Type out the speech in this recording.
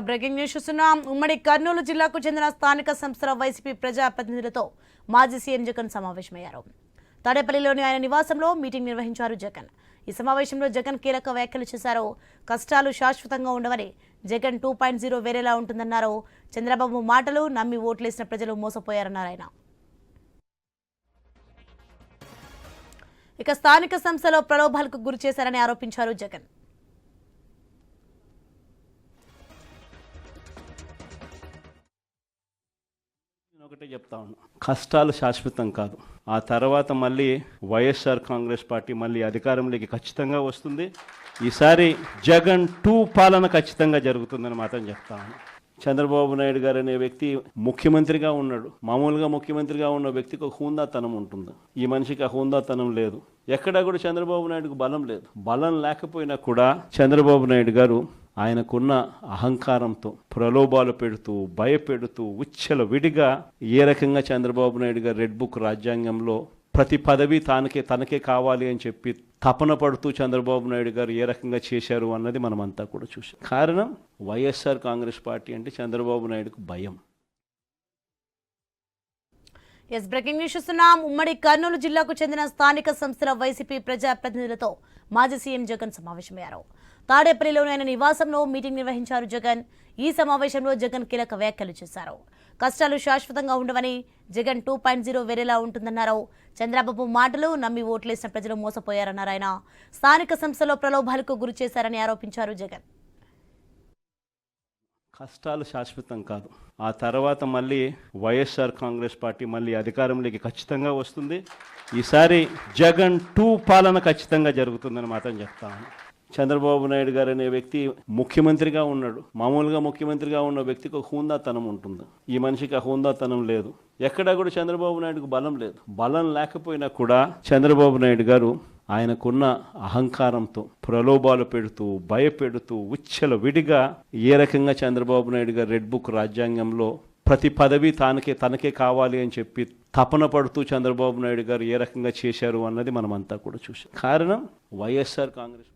Breaking news చూస్తున్నాం. ఉమ్మడి కర్నూలు జిల్లాకు చెందిన స్థానిక సంస్థల వైసీపీ ప్రజాప్రతినిధులతో మాజీ సీఎం జగన్ సమావేశమయ్యారు. తాడేపల్లిలోని ఆయన నివాసంలో మీటింగ్ నిర్వహించారు జగన్. ఈ సమావేశంలో జగన్ కీలక వ్యాఖ్యలు చేశారు. కష్టాలు శాశ్వతంగా ఉండవని, జగన్ 2.0 వేరేలా ఉంటుందన్నారు. చంద్రబాబు మాటలు నమ్మి ఓట్లేసిన ప్రజలు మోసపోయారన్నారు ఆయన. ఇక స్థానిక సంస్థలో ప్రలోభాలకు గురి చేశారని ఆరోపించారు జగన్. ఒకటే చెప్తా ఉన్నా, కష్టాలు శాశ్వతం కాదు. ఆ తర్వాత మళ్ళీ వైఎస్ఆర్ కాంగ్రెస్ పార్టీ మళ్ళీ అధికారంలోకి ఖచ్చితంగా వస్తుంది. ఈసారి జగన్ 2 పాలన ఖచ్చితంగా జరుగుతుందని మాత్రం చెప్తా ఉన్నా. చంద్రబాబు నాయుడు గారు అనే వ్యక్తి ముఖ్యమంత్రిగా ఉన్నాడు. మామూలుగా ముఖ్యమంత్రిగా ఉన్న వ్యక్తికి ఒక హుందాతనం ఉంటుంది. ఈ మనిషికి ఆ హుందాతనం లేదు. ఎక్కడా కూడా చంద్రబాబు నాయుడుకు బలం లేదు. బలం లేకపోయినా కూడా చంద్రబాబు నాయుడు గారు ఆయనకున్న అహంకారంతో ప్రలోభాలు పెడుతూ, భయపెడుతూ, ఉచ్చల విడిగా ఏ రకంగా చంద్రబాబు నాయుడు గారు రెడ్ బుక్ రాజ్యాంగంలో ప్రతి పదవి తనకే కావాలి అని చెప్పి తపన పడుతూ చంద్రబాబు నాయుడు గారు ఏ రకంగా చేశారు అన్నది మనమంతా కూడా చూసాం. కారణం వైఎస్ఆర్ కాంగ్రెస్ పార్టీ అంటే చంద్రబాబు నాయుడుకు భయం. బ్రేకింగ్ న్యూస్ చూస్తున్నాం. ఉమ్మడి కర్నూలు జిల్లాకు చెందిన స్థానిక సంస్థల వైసీపీ ప్రజాప్రతినిధులతో మాజీ సీఎం జగన్ సమావేశమయ్యారు. తాడేపల్లిలోని ఆయన నివాసంలో మీటింగ్ నిర్వహించారు జగన్. ఈ సమావేశంలో జగన్ కీలక వ్యాఖ్యలు చేశారు. కష్టాలు శాశ్వతంగా ఉండవని, జగన్ 2.0 వేరేలా ఉంటుందన్నారు. చంద్రబాబు మాటలు నమ్మి ఓట్లేసిన ప్రజలు మోసపోయారన్నారు ఆయన. స్థానిక సంస్థలో ప్రలోభాలకు గురి చేశారని ఆరోపించారు జగన్. కష్టాలు శాశ్వతం కాదు. ఆ తర్వాత మళ్ళీ వైఎస్ఆర్ కాంగ్రెస్ పార్టీ మళ్ళీ అధికారంలోకి ఖచ్చితంగా వస్తుంది. ఈసారి జగన్ 2 పాలన ఖచ్చితంగా జరుగుతుందని మాత్రం చెప్తాను. చంద్రబాబు నాయుడు గారు అనే వ్యక్తి ముఖ్యమంత్రిగా ఉన్నాడు. మామూలుగా ముఖ్యమంత్రిగా ఉన్న వ్యక్తికి ఒక హుందాతనం ఉంటుంది. ఈ మనిషికి ఆ హుందాతనం లేదు. ఎక్కడా కూడా చంద్రబాబు నాయుడుకు బలం లేదు. బలం లేకపోయినా కూడా చంద్రబాబు నాయుడు గారు ఆయనకున్న అహంకారంతో ప్రలోభాలు పెడుతూ, భయపెడుతూ, ఉచ్చల విడిగా ఏ రకంగా చంద్రబాబు నాయుడు గారు రెడ్ బుక్ రాజ్యాంగంలో ప్రతి పదవి తనకే కావాలి అని చెప్పి తపన పడుతూ చంద్రబాబు నాయుడు గారు ఏ రకంగా చేశారు అన్నది మనమంతా కూడా చూసాం. కారణం వైఎస్ఆర్ కాంగ్రెస్